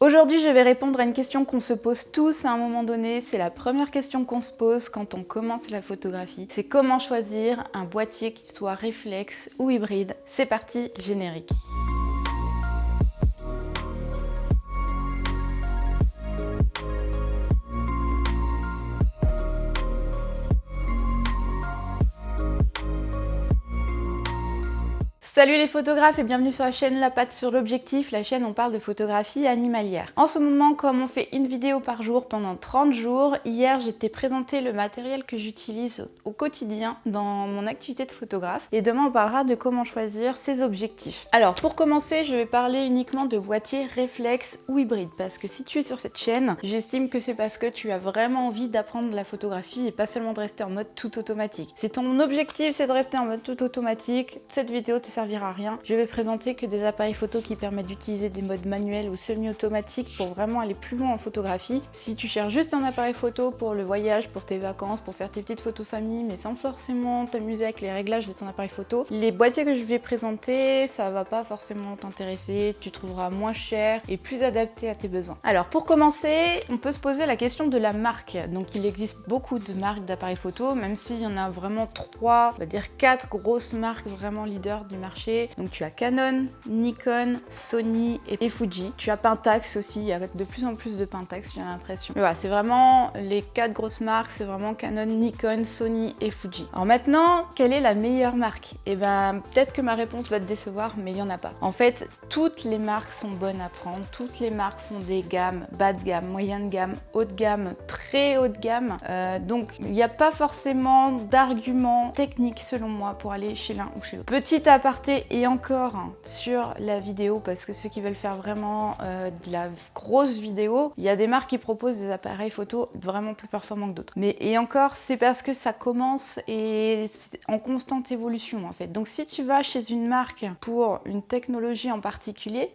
Aujourd'hui, je vais répondre à une question qu'on se pose tous à un moment donné. C'est la première question qu'on se pose quand on commence la photographie. C'est comment choisir un boîtier qui soit réflexe ou hybride. C'est parti, générique. Salut les photographes et bienvenue sur la chaîne La Patte sur l'objectif, la chaîne où on parle de photographie animalière. En ce moment, comme on fait une vidéo par jour pendant 30 jours, hier j'ai t'ai présenté le matériel que j'utilise au quotidien dans mon activité de photographe et demain on parlera de comment choisir ses objectifs. Alors pour commencer, je vais parler uniquement de boîtiers réflexe ou hybride parce que si tu es sur cette chaîne, j'estime que c'est parce que tu as vraiment envie d'apprendre la photographie et pas seulement de rester en mode tout automatique. Si ton objectif c'est de rester en mode tout automatique, cette vidéo te servira à rien. Je vais présenter que des appareils photo qui permettent d'utiliser des modes manuels ou semi-automatiques pour vraiment aller plus loin en photographie. Si tu cherches juste un appareil photo pour le voyage, pour tes vacances, pour faire tes petites photos famille, mais sans forcément t'amuser avec les réglages de ton appareil photo, les boîtiers que je vais présenter, ça va pas forcément t'intéresser. Tu trouveras moins cher et plus adapté à tes besoins. Alors pour commencer, on peut se poser la question de la marque. Donc il existe beaucoup de marques d'appareils photo, même s'il y en a vraiment 3, on va dire 4 grosses marques vraiment leaders du marché. Donc tu as Canon, Nikon, Sony et Fuji. Tu as Pentax aussi, il y a de plus en plus de Pentax, j'ai l'impression. Mais voilà, c'est vraiment les 4 grosses marques, c'est vraiment Canon, Nikon, Sony et Fuji. Alors maintenant, quelle est la meilleure marque? Et ben peut-être que ma réponse va te décevoir, mais il n'y en a pas. En fait, toutes les marques sont bonnes à prendre, toutes les marques font des gammes, bas de gamme, moyenne de gamme, haut de gamme, très haut de gamme. Donc il n'y a pas forcément d'argument technique selon moi pour aller chez l'un ou chez l'autre. Petit aparté et encore sur la vidéo, parce que ceux qui veulent faire vraiment de la grosse vidéo, il y a des marques qui proposent des appareils photo vraiment plus performants que d'autres. Mais et encore, c'est parce que ça commence et c'est en constante évolution en fait. Donc si tu vas chez une marque pour une technologie en particulier,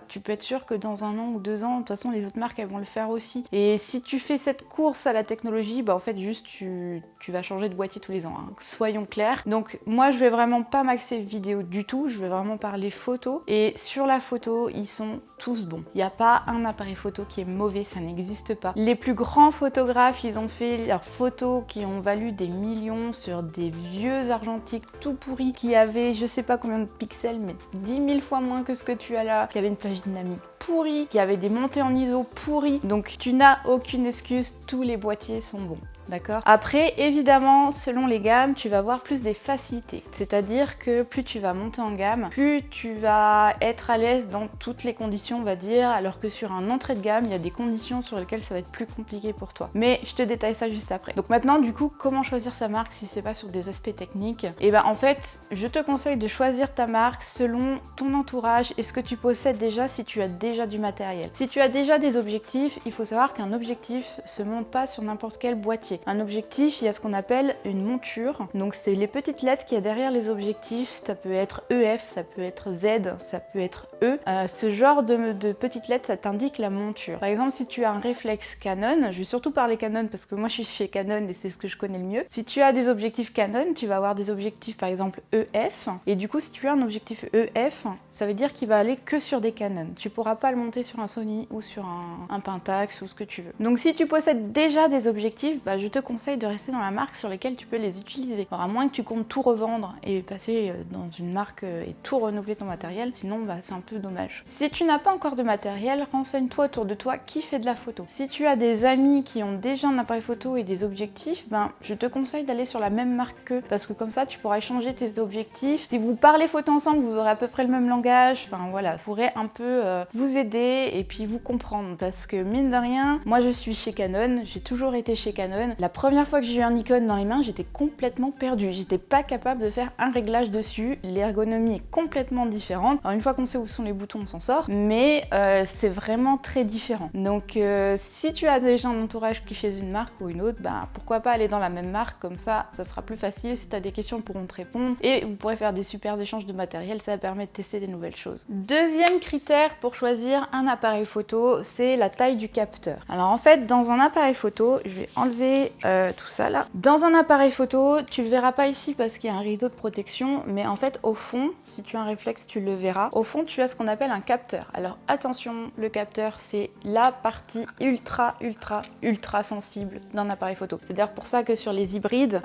tu peux être sûr que dans 1 an ou 2 ans, de toute façon les autres marques elles vont le faire aussi. Et si tu fais cette course à la technologie, en fait juste tu vas changer de boîtier tous les ans, hein. Soyons clairs. Donc moi je vais vraiment pas m'axer vidéo du tout, je vais vraiment parler photo. Et sur la photo, ils sont tous bons. Il n'y a pas un appareil photo qui est mauvais, ça n'existe pas. Les plus grands photographes, ils ont fait leurs photos qui ont valu des millions sur des vieux argentiques tout pourris qui avaient je sais pas combien de pixels, mais 10 000 fois moins que ce que tu as là, qui avaient une plage dynamique pourrie, qui avait des montées en ISO pourries. Donc tu n'as aucune excuse, tous les boîtiers sont bons. D'accord. Après, évidemment, selon les gammes, tu vas avoir plus des facilités. C'est-à-dire que plus tu vas monter en gamme, plus tu vas être à l'aise dans toutes les conditions, on va dire, alors que sur un entrée de gamme, il y a des conditions sur lesquelles ça va être plus compliqué pour toi. Mais je te détaille ça juste après. Donc maintenant, du coup, comment choisir sa marque si c'est pas sur des aspects techniques? Et en fait, je te conseille de choisir ta marque selon ton entourage et ce que tu possèdes déjà si tu as déjà du matériel. Si tu as déjà des objectifs, il faut savoir qu'un objectif se monte pas sur n'importe quel boîtier. Un objectif, il y a ce qu'on appelle une monture. Donc c'est les petites lettres qu'il y a derrière les objectifs. Ça peut être EF, ça peut être Z, ça peut être E. Ce genre de petites lettres, ça t'indique la monture. Par exemple, si tu as un réflexe Canon, je vais surtout parler Canon parce que moi je suis chez Canon et c'est ce que je connais le mieux. Si tu as des objectifs Canon, tu vas avoir des objectifs par exemple EF. Et du coup, si tu as un objectif EF, ça veut dire qu'il va aller que sur des Canon. Tu pourras pas le monter sur un Sony ou sur un Pentax ou ce que tu veux. Donc si tu possèdes déjà des objectifs, je te conseille de rester dans la marque sur laquelle tu peux les utiliser. Alors à moins que tu comptes tout revendre et passer dans une marque et tout renouveler ton matériel, sinon c'est un peu dommage. Si tu n'as pas encore de matériel, renseigne-toi autour de toi qui fait de la photo. Si tu as des amis qui ont déjà un appareil photo et des objectifs, je te conseille d'aller sur la même marque qu'eux, parce que comme ça tu pourras échanger tes objectifs. Si vous parlez photo ensemble, vous aurez à peu près le même langage, vous pourrez un peu vous aider et puis vous comprendre, parce que mine de rien, moi je suis chez Canon, j'ai toujours été chez Canon. La première fois que j'ai eu un Nikon dans les mains, j'étais complètement perdue. J'étais pas capable de faire un réglage dessus. L'ergonomie est complètement différente. Alors une fois qu'on sait où sont les boutons, on s'en sort. Mais c'est vraiment très différent. Donc si tu as déjà un entourage qui est chez une marque ou une autre, pourquoi pas aller dans la même marque, comme ça sera plus facile. Si tu as des questions, ils pourront te répondre. Et vous pourrez faire des super échanges de matériel. Ça permet de tester des nouvelles choses. Deuxième critère pour choisir un appareil photo, c'est la taille du capteur. Alors en fait, dans un appareil photo, je vais enlever montrer tout ça là. Dans un appareil photo, tu le verras pas ici parce qu'il y a un rideau de protection, mais en fait au fond, si tu as un réflexe, tu le verras. Au fond, tu as ce qu'on appelle un capteur. Alors attention, le capteur, c'est la partie ultra sensible d'un appareil photo. C'est d'ailleurs pour ça que sur les hybrides,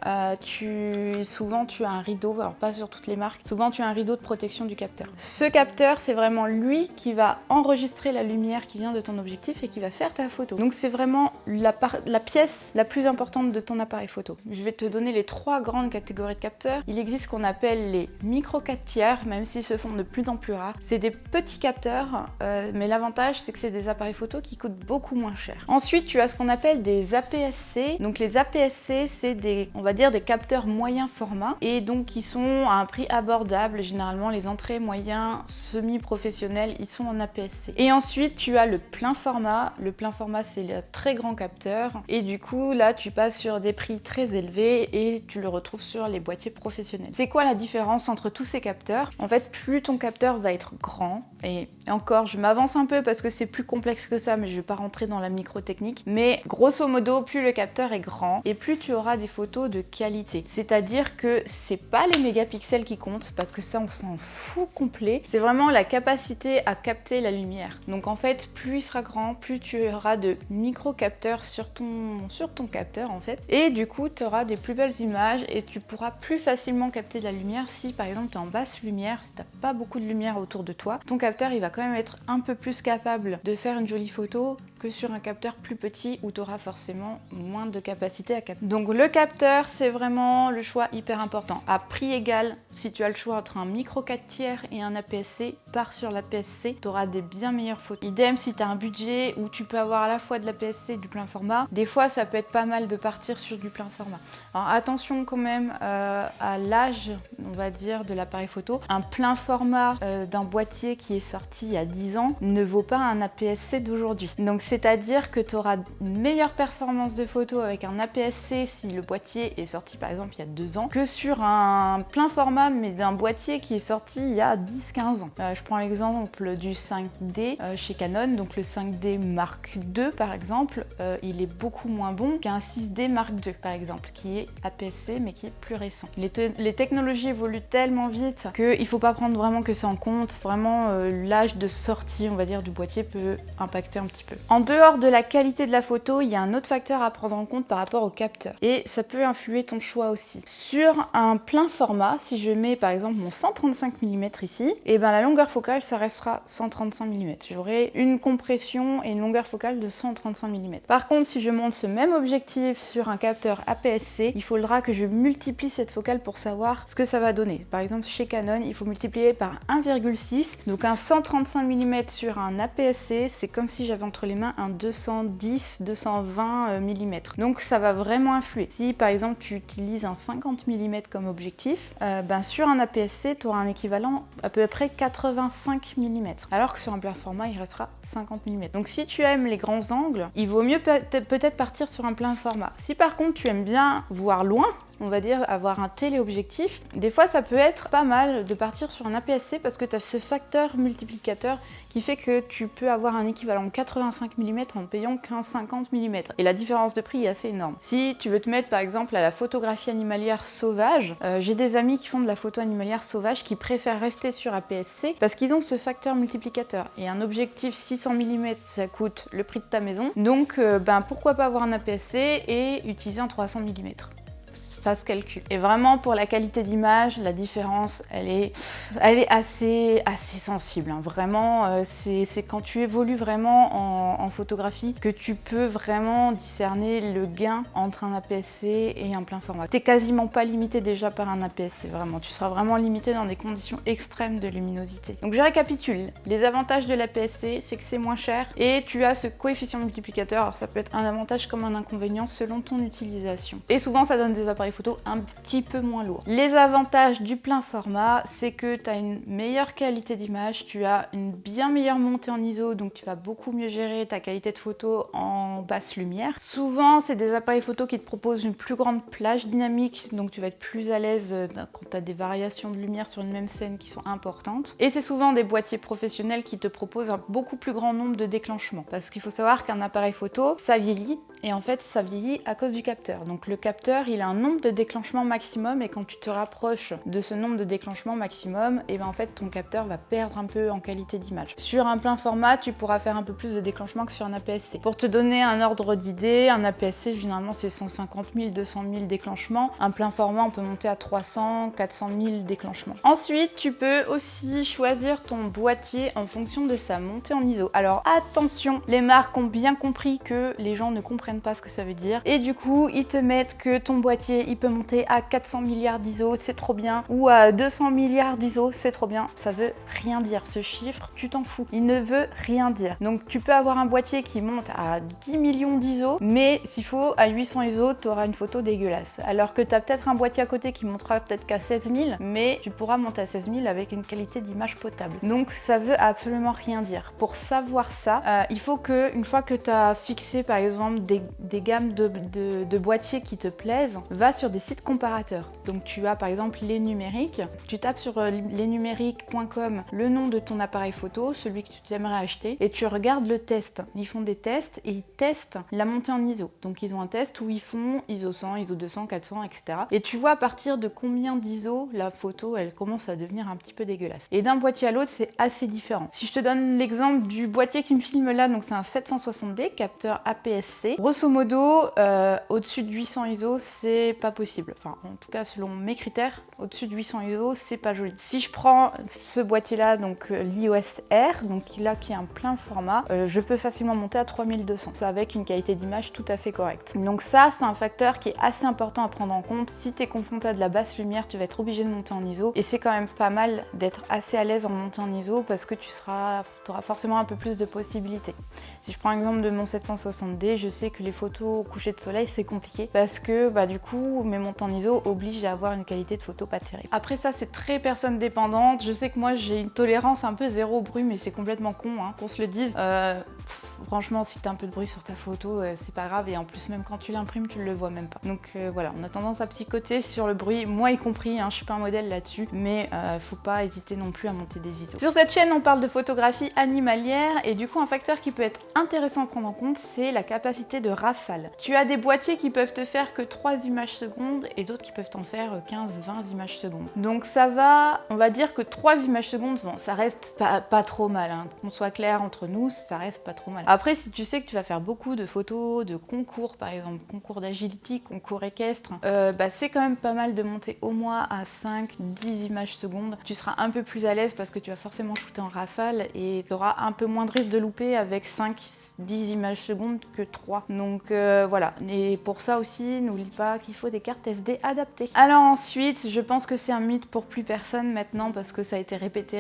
souvent tu as un rideau, alors pas sur toutes les marques, souvent tu as un rideau de protection du capteur. Ce capteur, c'est vraiment lui qui va enregistrer la lumière qui vient de ton objectif et qui va faire ta photo. Donc c'est vraiment la pièce la plus importante de ton appareil photo. Je vais te donner les 3 grandes catégories de capteurs. Il existe ce qu'on appelle les micro 4 tiers, même s'ils se font de plus en plus rares. C'est des petits capteurs, mais l'avantage c'est que c'est des appareils photo qui coûtent beaucoup moins cher. Ensuite, tu as ce qu'on appelle des APS-C. Donc les APS-C, c'est on va dire des capteurs moyen format et donc qui sont à un prix abordable. Généralement, les entrées moyens semi-professionnels, ils sont en APS-C. Et ensuite, tu as le plein format. Le plein format, c'est le très grand capteur. Et du coup, là, tu passes sur des prix très élevés et tu le retrouves sur les boîtiers professionnels. C'est quoi la différence entre tous ces capteurs? En fait, plus ton capteur va être grand, et encore, je m'avance un peu parce que c'est plus complexe que ça, mais je vais pas rentrer dans la micro-technique. Mais grosso modo, plus le capteur est grand et plus tu auras des photos de qualité. C'est-à-dire que c'est pas les mégapixels qui comptent, parce que ça, on s'en fout complet. C'est vraiment la capacité à capter la lumière. Donc en fait, plus il sera grand, plus tu auras de micro-capteurs sur ton capteur en fait. Et du coup, tu auras des plus belles images et tu pourras plus facilement capter de la lumière si par exemple tu es en basse lumière, si tu n'as pas beaucoup de lumière autour de toi. Ton capteur, il va quand même être un peu plus capable de faire une jolie photo que sur un capteur plus petit où tu auras forcément moins de capacité à capter. Donc le capteur, c'est vraiment le choix hyper important. À prix égal, si tu as le choix entre un micro 4 tiers et un APS-C, pars sur l'APS-C, tu auras des bien meilleures photos. Idem si tu as un budget où tu peux avoir à la fois de l'APS-C et du plein format, des fois ça peut être pas mal de partir sur du plein format. Alors attention quand même à l'âge, on va dire, de l'appareil photo. Un plein format d'un boîtier qui est sorti il y a 10 ans ne vaut pas un APS-C d'aujourd'hui. Donc c'est-à-dire que tu auras une meilleure performance de photo avec un APS-C si le boîtier est sorti par exemple il y a 2 ans que sur un plein format mais d'un boîtier qui est sorti il y a 10-15 ans. Je prends l'exemple du 5D chez Canon, donc le 5D Mark II par exemple, il est beaucoup moins bon qu'un 6D Mark II par exemple, qui est APS-C mais qui est plus récent. Les technologies évoluent tellement vite qu'il ne faut pas prendre vraiment que ça en compte. Vraiment, l'âge de sortie, on va dire, du boîtier peut impacter un petit peu. En dehors de la qualité de la photo, il y a un autre facteur à prendre en compte par rapport au capteur. Et ça peut influer ton choix aussi. Sur un plein format, si je mets par exemple mon 135 mm ici, et ben la longueur focale, ça restera 135 mm. J'aurai une compression et une longueur focale de 135 mm. Par contre, si je monte ce même objectif sur un capteur APS-C, il faudra que je multiplie cette focale pour savoir ce que ça va donner. Par exemple, chez Canon, il faut multiplier par 1,6. Donc un 135 mm sur un APS-C, c'est comme si j'avais entre les mains un 210-220 mm. Donc ça va vraiment influer. Si par exemple tu utilises un 50 mm comme objectif, sur un APS-C, tu auras un équivalent à peu près 85 mm. Alors que sur un plein format, il restera 50 mm. Donc si tu aimes les grands angles, il vaut mieux peut-être partir sur un plein format. Si par contre tu aimes bien voir loin, on va dire avoir un téléobjectif, des fois ça peut être pas mal de partir sur un APS-C parce que tu as ce facteur multiplicateur qui fait que tu peux avoir un équivalent 85 mm en payant qu'un 50 mm. Et la différence de prix est assez énorme. Si tu veux te mettre par exemple à la photographie animalière sauvage, j'ai des amis qui font de la photo animalière sauvage qui préfèrent rester sur APS-C parce qu'ils ont ce facteur multiplicateur. Et un objectif 600 mm, ça coûte le prix de ta maison. Donc pourquoi pas avoir un APS-C et utiliser un 300 mm. Ça se calcule. Et vraiment pour la qualité d'image, la différence, elle est assez sensible. Hein. Vraiment, c'est quand tu évolues vraiment en photographie que tu peux vraiment discerner le gain entre un APS-C et un plein format. T'es quasiment pas limité déjà par un APS-C, vraiment. Tu seras vraiment limité dans des conditions extrêmes de luminosité. Donc je récapitule. Les avantages de l'APS-C, c'est que c'est moins cher et tu as ce coefficient multiplicateur. Alors ça peut être un avantage comme un inconvénient selon ton utilisation. Et souvent ça donne des appareils photo un petit peu moins lourd. Les avantages du plein format, c'est que tu as une meilleure qualité d'image, tu as une bien meilleure montée en ISO, donc tu vas beaucoup mieux gérer ta qualité de photo en basse lumière. Souvent, c'est des appareils photo qui te proposent une plus grande plage dynamique, donc tu vas être plus à l'aise quand tu as des variations de lumière sur une même scène qui sont importantes. Et c'est souvent des boîtiers professionnels qui te proposent un beaucoup plus grand nombre de déclenchements, parce qu'il faut savoir qu'un appareil photo, ça vieillit, et en fait ça vieillit à cause du capteur. Donc le capteur il a un nombre de déclenchements maximum et quand tu te rapproches de ce nombre de déclenchements maximum, et ben en fait ton capteur va perdre un peu en qualité d'image. Sur un plein format, tu pourras faire un peu plus de déclenchements que sur un APS-C. Pour te donner un ordre d'idée, un APS-C généralement c'est 150 000, 200 000 déclenchements. Un plein format on peut monter à 300, 400 000 déclenchements. Ensuite, tu peux aussi choisir ton boîtier en fonction de sa montée en ISO. Alors attention, les marques ont bien compris que les gens ne comprennent pas ce que ça veut dire et du coup ils te mettent que ton boîtier il peut monter à 400 milliards d'ISO, c'est trop bien, ou à 200 milliards d'ISO, c'est trop bien. Ça veut rien dire, ce chiffre tu t'en fous, il ne veut rien dire. Donc tu peux avoir un boîtier qui monte à 10 millions d'ISO, mais s'il faut à 800 ISO tu auras une photo dégueulasse, alors que tu as peut-être un boîtier à côté qui montera peut-être qu'à 16 000, mais tu pourras monter à 16 000 avec une qualité d'image potable. Donc ça veut absolument rien dire. Pour savoir ça, il faut que une fois que tu as fixé par exemple des gammes de boîtiers qui te plaisent, va sur des sites comparateurs. Donc tu as par exemple Les Numériques, tu tapes sur lesnumériques.com le nom de ton appareil photo, celui que tu t'aimerais acheter, et tu regardes le test. Ils font des tests et ils testent la montée en ISO. Donc ils ont un test où ils font ISO 100, ISO 200, 400, etc. Et tu vois à partir de combien d'ISO la photo elle commence à devenir un petit peu dégueulasse. Et d'un boîtier à l'autre c'est assez différent. Si je te donne l'exemple du boîtier qui me filme là, donc c'est un 760D, capteur APS-C. Grosso modo, au-dessus de 800 ISO, c'est pas possible. Enfin, en tout cas, selon mes critères, au-dessus de 800 ISO, c'est pas joli. Si je prends ce boîtier-là, donc l'EOS R, donc là qui est un plein format, je peux facilement monter à 3200, avec une qualité d'image tout à fait correcte. Donc ça, c'est un facteur qui est assez important à prendre en compte. Si tu es confronté à de la basse lumière, tu vas être obligé de monter en ISO. Et c'est quand même pas mal d'être assez à l'aise en montée en ISO parce que tu auras forcément un peu plus de possibilités. Si je prends l'exemple de mon 760D, je sais que les photos au coucher de soleil, c'est compliqué parce que du coup, mes montées en ISO obligent à avoir une qualité de photo pas terrible. Après ça, c'est très personne dépendante. Je sais que moi, j'ai une tolérance un peu zéro au bruit, mais c'est complètement con, hein, qu'on se le dise. Franchement, si tu as un peu de bruit sur ta photo, c'est pas grave. Et en plus, même quand tu l'imprimes, tu le vois même pas. Donc voilà, on a tendance à psychoter sur le bruit, moi y compris, hein, je suis pas un modèle là-dessus, mais faut pas hésiter non plus à monter des ISO. Sur cette chaîne, on parle de photographie animalière et du coup, un facteur qui peut être intéressant à prendre en compte, c'est la capacité de rafale. Tu as des boîtiers qui peuvent te faire que 3 images secondes et d'autres qui peuvent t'en faire 15-20 images secondes. Donc ça va, on va dire que 3 images secondes, bon, ça reste pas trop mal, hein. Qu'on soit clair entre nous, ça reste pas trop mal. Après, si tu sais que tu vas faire beaucoup de photos, de concours, par exemple, concours d'agility, concours équestre, c'est quand même pas mal de monter au moins à 5-10 images secondes. Tu seras un peu plus à l'aise parce que tu vas forcément shooter en rafale et tu auras un peu moins de risque de louper avec 5-10 images secondes que 3. Donc voilà, et pour ça aussi, n'oublie pas qu'il faut des cartes SD adaptées. Alors ensuite, je pense que c'est un mythe pour plus personne maintenant parce que ça a été répété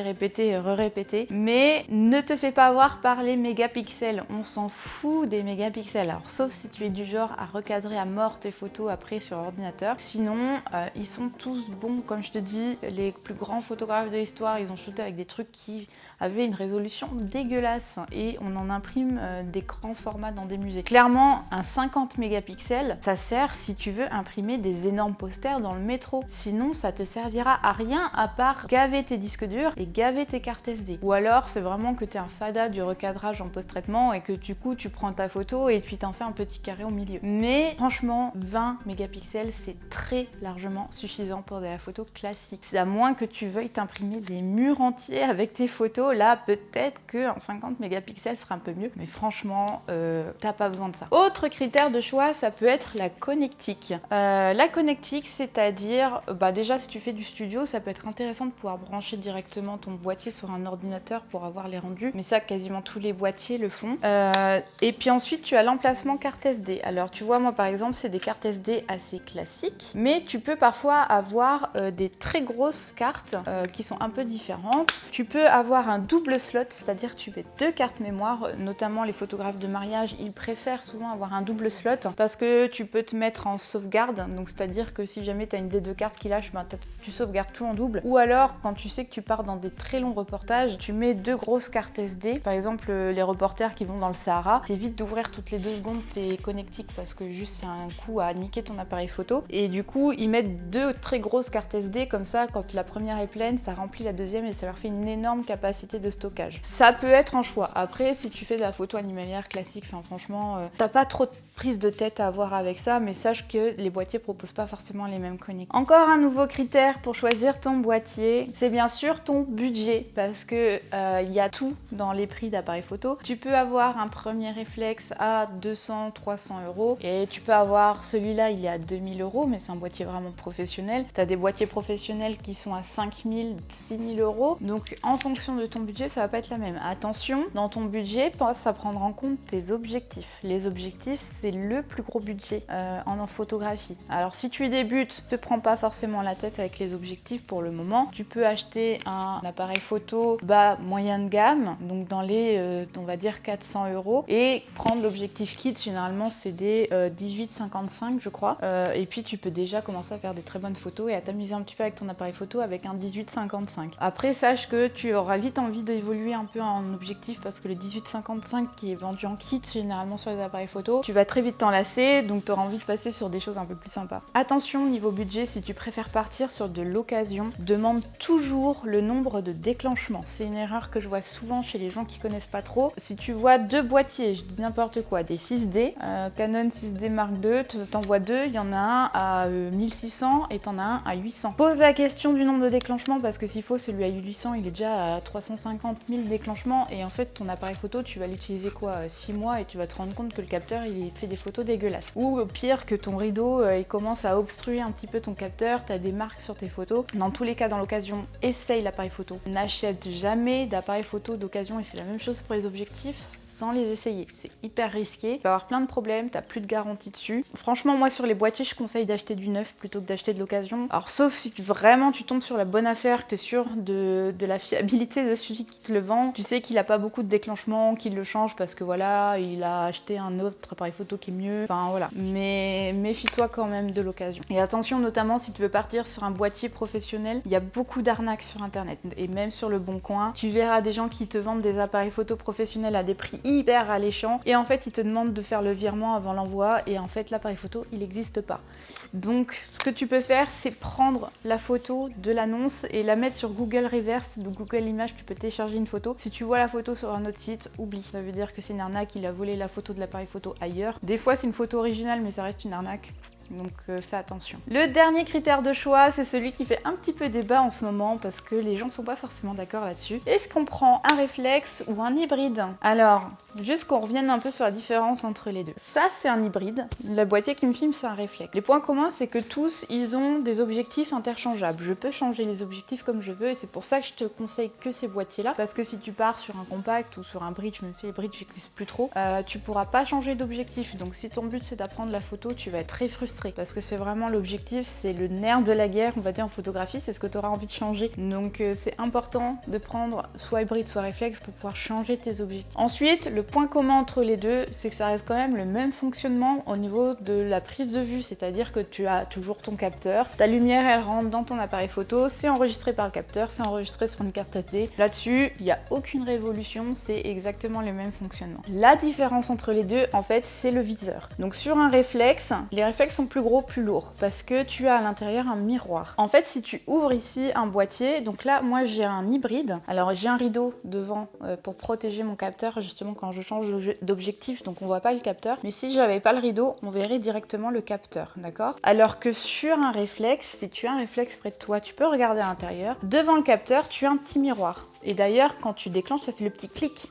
et re-répété, mais ne te fais pas avoir par les mégapixels, on s'en fout des mégapixels. Alors sauf si tu es du genre à recadrer à mort tes photos après sur ordinateur, sinon ils sont tous bons. Comme je te dis, les plus grands photographes de l'histoire, ils ont shooté avec des trucs qui avaient une résolution dégueulasse et on en imprime des grands formats dans des musées. Clairement, un 50 mégapixels, ça sert si tu veux imprimer des énormes posters dans le métro. Sinon, ça te servira à rien à part gaver tes disques durs et gaver tes cartes SD. Ou alors, c'est vraiment que tu es un fada du recadrage en post-traitement et que du coup, tu prends ta photo et puis t'en fais un petit carré au milieu. Mais franchement, 20 mégapixels, c'est très largement suffisant pour de la photo classique. C'est à moins que tu veuilles t'imprimer des murs entiers avec tes photos, là peut-être qu'un 50 mégapixels sera un peu mieux, mais franchement t'as pas besoin de ça. Autre critère de choix, ça peut être la connectique. La connectique, c'est-à-dire déjà si tu fais du studio, ça peut être intéressant de pouvoir brancher directement ton boîtier sur un ordinateur pour avoir les rendus, mais ça quasiment tous les boîtiers le font. Et puis ensuite tu as l'emplacement carte SD. Alors tu vois, moi par exemple c'est des cartes SD assez classiques, mais tu peux parfois avoir des très grosses cartes qui sont un peu différentes. Tu peux avoir un double slot, c'est-à-dire que tu mets 2 cartes mémoire, notamment les photographes de mariage, ils préfèrent souvent avoir un double slot parce que tu peux te mettre en sauvegarde, donc c'est-à-dire que si jamais tu as une des 2 cartes qui lâche, tu sauvegardes tout en double. Ou alors quand tu sais que tu pars dans des très longs reportages, tu mets 2 grosses cartes SD. Par exemple les reporters qui vont dans le Sahara, t'évites d'ouvrir toutes les 2 secondes tes connectiques parce que juste c'est un coup à niquer ton appareil photo, et du coup ils mettent 2 très grosses cartes SD, comme ça quand la première est pleine, ça remplit la deuxième et ça leur fait une énorme capacité capacité de stockage. Ça peut être un choix. Après, si tu fais de la photo animalière classique, enfin franchement, t'as pas trop de prise de tête à avoir avec ça, mais sache que les boîtiers proposent pas forcément les mêmes connectiques. Encore un nouveau critère pour choisir ton boîtier, c'est bien sûr ton budget, parce que il y a tout dans les prix d'appareils photo. Tu peux avoir un premier réflexe à 200-300 euros et tu peux avoir celui-là, il est à 2000 euros, mais c'est un boîtier vraiment professionnel. Tu as des boîtiers professionnels qui sont à 5000, 6000 euros. Donc en fonction de ton budget, ça va pas être la même. Attention, dans ton budget, pense à prendre en compte tes objectifs. Les objectifs, c'est le plus gros budget en photographie. Alors si tu débutes, ne te prends pas forcément la tête avec les objectifs pour le moment. Tu peux acheter un appareil photo bas moyen de gamme, donc dans les on va dire 400 euros, et prendre l'objectif kit. Généralement c'est des 18-55 je crois, et puis tu peux déjà commencer à faire des très bonnes photos et à t'amuser un petit peu avec ton appareil photo avec un 18-55. Après sache que tu auras vite envie d'évoluer un peu en objectif, parce que le 18-55 qui est vendu en kit généralement sur les appareils photo, tu vas très vite t'enlacer, donc tu auras envie de passer sur des choses un peu plus sympas. Attention niveau budget, si tu préfères partir sur de l'occasion, demande toujours le nombre de déclenchements. C'est une erreur que je vois souvent chez les gens qui connaissent pas trop. Si tu vois deux boîtiers, je dis n'importe quoi, des 6D, Canon 6D Mark II, t'en vois deux, il y en a un à 1600 et t'en as un à 800. Pose la question du nombre de déclenchements, parce que s'il faut, celui à 800, il est déjà à 350 000 déclenchements, et en fait ton appareil photo, tu vas l'utiliser quoi, 6 mois, et tu vas te rendre compte que le capteur il fait des photos dégueulasses. Ou pire, que ton rideau il commence à obstruer un petit peu ton capteur, tu as des marques sur tes photos. Dans tous les cas, dans l'occasion, essaye l'appareil photo. N'achète jamais d'appareil photo d'occasion, et c'est la même chose pour les objectifs, sans les essayer. C'est hyper risqué, tu vas avoir plein de problèmes, t'as plus de garantie dessus. Franchement, moi sur les boîtiers, je conseille d'acheter du neuf plutôt que d'acheter de l'occasion. Alors sauf si vraiment tu tombes sur la bonne affaire, que t'es sûr de la fiabilité de celui qui te le vend. Tu sais qu'il a pas beaucoup de déclenchements, qu'il le change parce que voilà, il a acheté un autre appareil photo qui est mieux. Enfin voilà. Mais méfie-toi quand même de l'occasion. Et attention, notamment si tu veux partir sur un boîtier professionnel, il y a beaucoup d'arnaques sur internet. Et même sur le Bon Coin, tu verras des gens qui te vendent des appareils photo professionnels à des prix hyper alléchant, et en fait ils te demandent de faire le virement avant l'envoi, et en fait l'appareil photo il n'existe pas. Donc ce que tu peux faire, c'est prendre la photo de l'annonce et la mettre sur Google Reverse, donc Google Images, tu peux télécharger une photo. Si tu vois la photo sur un autre site, oublie, ça veut dire que c'est une arnaque, il a volé la photo de l'appareil photo ailleurs. Des fois c'est une photo originale, mais ça reste une arnaque. Donc fais attention. Le dernier critère de choix, c'est celui qui fait un petit peu débat en ce moment, parce que les gens sont pas forcément d'accord là-dessus. Est-ce qu'on prend un réflexe ou un hybride? Alors, juste qu'on revienne un peu sur la différence entre les deux. Ça, c'est un hybride. Le boîtier qui me filme, c'est un réflexe. Les points communs, c'est que tous, ils ont des objectifs interchangeables. Je peux changer les objectifs comme je veux, et c'est pour ça que je te conseille que ces boîtiers-là, parce que si tu pars sur un compact ou sur un bridge, même si les bridges n'existent plus trop, tu pourras pas changer d'objectif. Donc si ton but c'est d'apprendre la photo, tu vas être très frustré, parce que c'est vraiment l'objectif, c'est le nerf de la guerre, on va dire en photographie, c'est ce que tu auras envie de changer. Donc c'est important de prendre soit hybride soit réflexe pour pouvoir changer tes objectifs. Ensuite, le point commun entre les deux, c'est que ça reste quand même le même fonctionnement au niveau de la prise de vue, c'est-à-dire que tu as toujours ton capteur, ta lumière elle rentre dans ton appareil photo, c'est enregistré par le capteur, c'est enregistré sur une carte SD. Là-dessus, il n'y a aucune révolution, c'est exactement le même fonctionnement. La différence entre les deux, en fait, c'est le viseur. Donc sur un réflexe, les réflexes sont plus gros, plus lourds, parce que tu as à l'intérieur un miroir. En fait, si tu ouvres ici un boîtier, donc là, moi j'ai un hybride. Alors j'ai un rideau devant pour protéger mon capteur, justement quand je change d'objectif, donc on voit pas le capteur. Mais si j'avais pas le rideau, on verrait directement le capteur, d'accord? Alors que sur un réflexe, si tu as un réflexe près de toi, tu peux regarder à l'intérieur. Devant le capteur, tu as un petit miroir. Et d'ailleurs, quand tu déclenches, ça fait le petit clic.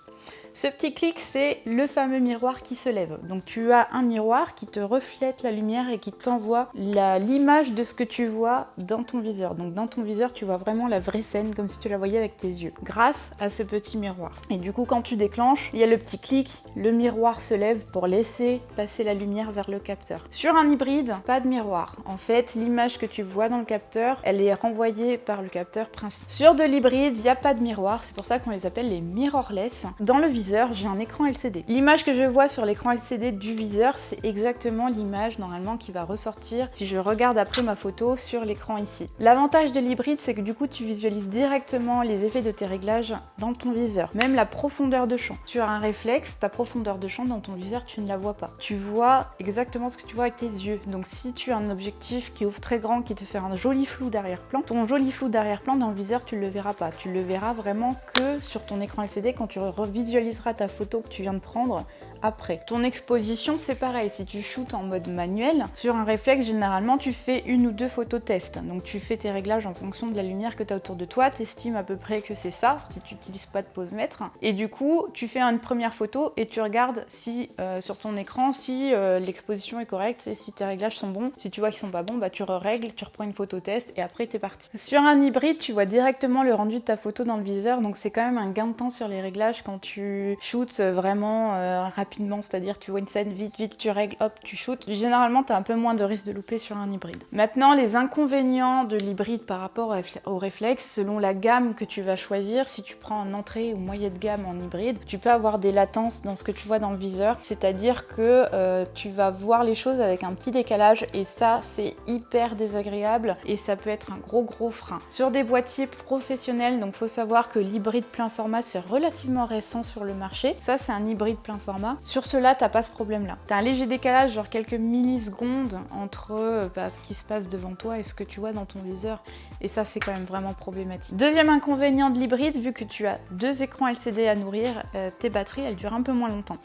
Ce petit clic, c'est le fameux miroir qui se lève. Donc tu as un miroir qui te reflète la lumière et qui t'envoie l'image de ce que tu vois dans ton viseur. Donc dans ton viseur, tu vois vraiment la vraie scène comme si tu la voyais avec tes yeux, grâce à ce petit miroir. Et du coup, quand tu déclenches, il y a le petit clic, le miroir se lève pour laisser passer la lumière vers le capteur. Sur un hybride, pas de miroir. En fait, l'image que tu vois dans le capteur, elle est renvoyée par le capteur principal. Sur de l'hybride, il n'y a pas de miroir, c'est pour ça qu'on les appelle les mirrorless. Dans le viseur, viseur, j'ai un écran LCD. L'image que je vois sur l'écran LCD du viseur, c'est exactement l'image normalement qui va ressortir si je regarde après ma photo sur l'écran ici. L'avantage de l'hybride, c'est que du coup tu visualises directement les effets de tes réglages dans ton viseur, même la profondeur de champ. Sur un réflexe, ta profondeur de champ dans ton viseur, tu ne la vois pas. Tu vois exactement ce que tu vois avec tes yeux. Donc si tu as un objectif qui ouvre très grand, qui te fait un joli flou d'arrière-plan, ton joli flou d'arrière-plan dans le viseur, tu ne le verras pas. Tu le verras vraiment que sur ton écran LCD quand tu revisualiseras ta photo que tu viens de prendre après. Ton exposition, c'est pareil. Si tu shootes en mode manuel, sur un réflexe, généralement, tu fais 1 ou 2 photos test. Donc tu fais tes réglages en fonction de la lumière que tu as autour de toi, tu estimes à peu près que c'est ça, si tu n'utilises pas de pose-mètre. Et du coup, tu fais une première photo et tu regardes si sur ton écran, si l'exposition est correcte et si tes réglages sont bons. Si tu vois qu'ils sont pas bons, bah, tu règles, tu reprends une photo test et après t'es parti. Sur un hybride, tu vois directement le rendu de ta photo dans le viseur, donc c'est quand même un gain de temps sur les réglages quand tu shootes vraiment rapidement, c'est-à-dire tu vois une scène vite, tu règles, hop, tu shootes. Généralement, tu as un peu moins de risque de louper sur un hybride. Maintenant, les inconvénients de l'hybride par rapport au réflexe, selon la gamme que tu vas choisir, si tu prends en entrée ou moyenne de gamme en hybride, tu peux avoir des latences dans ce que tu vois dans le viseur, c'est-à-dire que tu vas voir les choses avec un petit décalage et ça, c'est hyper désagréable et ça peut être un gros frein. Sur des boîtiers professionnels, donc faut savoir que l'hybride plein format, c'est relativement récent sur le marché. Ça, c'est un hybride plein format. Sur cela, t'as pas ce problème-là. T'as un léger décalage, genre quelques millisecondes entre ce qui se passe devant toi et ce que tu vois dans ton viseur. Et ça, c'est quand même vraiment problématique. Deuxième inconvénient de l'hybride, vu que tu as 2 écrans LCD à nourrir, tes batteries, elles durent un peu moins longtemps.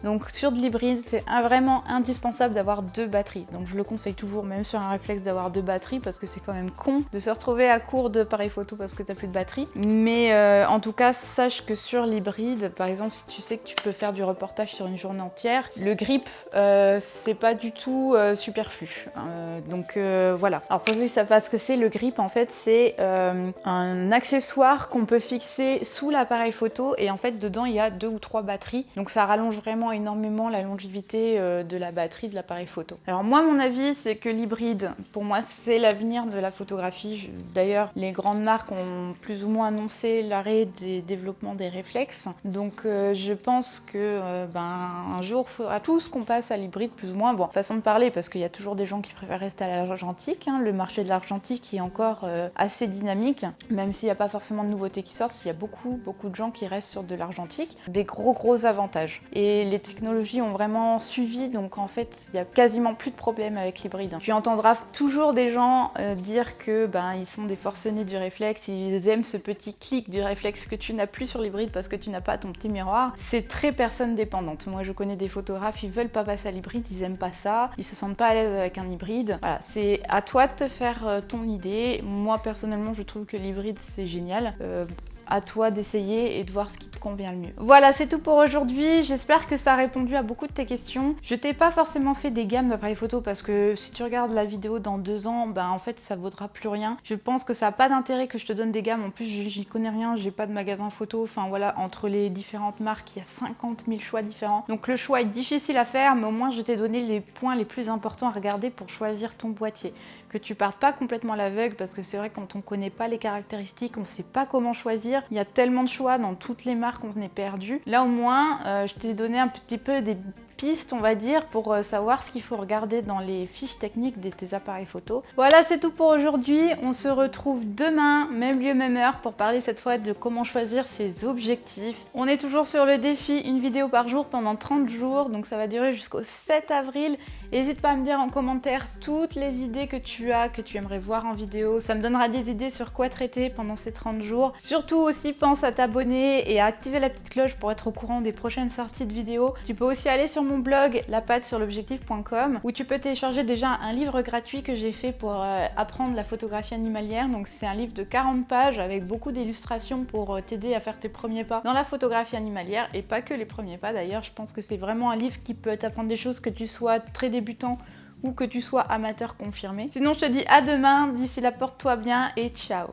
Donc sur de l'hybride, c'est vraiment indispensable d'avoir 2 batteries. Donc je le conseille toujours, même sur un réflexe, d'avoir 2 batteries parce que c'est quand même con de se retrouver à court d'appareil photo parce que t'as plus de batterie. Mais en tout cas, sache que sur l'hybride, par exemple, si tu sais que tu peux faire du reportage sur une journée entière, le grip, c'est pas du tout superflu. Donc voilà. Alors pour ceux qui savent pas ce que c'est, le grip, en fait, c'est un accessoire qu'on peut fixer sous l'appareil photo et en fait, dedans, il y a 2 ou 3 batteries. Donc ça rallonge vraiment énormément la longévité de la batterie de l'appareil photo. Alors moi, mon avis, c'est que l'hybride, pour moi, c'est l'avenir de la photographie. D'ailleurs, les grandes marques ont plus ou moins annoncé l'arrêt des développements des réflexes. Donc je pense que un jour, il faudra tous qu'on passe à l'hybride, plus ou moins. Bon, façon de parler, parce qu'il y a toujours des gens qui préfèrent rester à l'argentique. Le marché de l'argentique est encore assez dynamique, même s'il n'y a pas forcément de nouveautés qui sortent, il y a beaucoup de gens qui restent sur de l'argentique. Des gros avantages. Et les technologies ont vraiment suivi, donc en fait il y a quasiment plus de problème avec l'hybride. Tu entendras toujours des gens dire que ils sont des forcenés du réflexe, ils aiment ce petit clic du réflexe que tu n'as plus sur l'hybride parce que tu n'as pas ton petit miroir. C'est très personne dépendante. Moi je connais des photographes, ils veulent pas passer à l'hybride, ils aiment pas ça, ils se sentent pas à l'aise avec un hybride. Voilà, c'est à toi de te faire ton idée. Moi personnellement je trouve que l'hybride c'est génial. À toi d'essayer et de voir ce qui te convient le mieux. Voilà, c'est tout pour aujourd'hui. J'espère que ça a répondu à beaucoup de tes questions. Je t'ai pas forcément fait des gammes d'appareils photo parce que si tu regardes la vidéo dans 2 ans, en fait ça vaudra plus rien. Je pense que ça n'a pas d'intérêt que je te donne des gammes. En plus, j'y connais rien, j'ai pas de magasin photo. Enfin voilà, entre les différentes marques, il y a 50 000 choix différents. Donc le choix est difficile à faire, mais au moins je t'ai donné les points les plus importants à regarder pour choisir ton boîtier. Que tu partes pas complètement à l'aveugle parce que c'est vrai quand on connaît pas les caractéristiques, on sait pas comment choisir. Il y a tellement de choix dans toutes les marques, on est perdu. Là au moins, je t'ai donné un petit peu des pistes, on va dire, pour savoir ce qu'il faut regarder dans les fiches techniques de tes appareils photo. Voilà, c'est tout pour aujourd'hui. On se retrouve demain, même lieu, même heure, pour parler cette fois de comment choisir ses objectifs. On est toujours sur le défi, une vidéo par jour pendant 30 jours, donc ça va durer jusqu'au 7 avril. N'hésite pas à me dire en commentaire toutes les idées que tu as, que tu aimerais voir en vidéo. Ça me donnera des idées sur quoi traiter pendant ces 30 jours. Surtout aussi, pense à t'abonner et à activer la petite cloche pour être au courant des prochaines sorties de vidéos. Tu peux aussi aller sur mon blog lapadesurlobjectif.com où tu peux télécharger déjà un livre gratuit que j'ai fait pour apprendre la photographie animalière. Donc c'est un livre de 40 pages avec beaucoup d'illustrations pour t'aider à faire tes premiers pas dans la photographie animalière et pas que les premiers pas d'ailleurs. Je pense que c'est vraiment un livre qui peut t'apprendre des choses que tu sois très débutant ou que tu sois amateur confirmé. Sinon je te dis à demain, d'ici là porte-toi bien et ciao.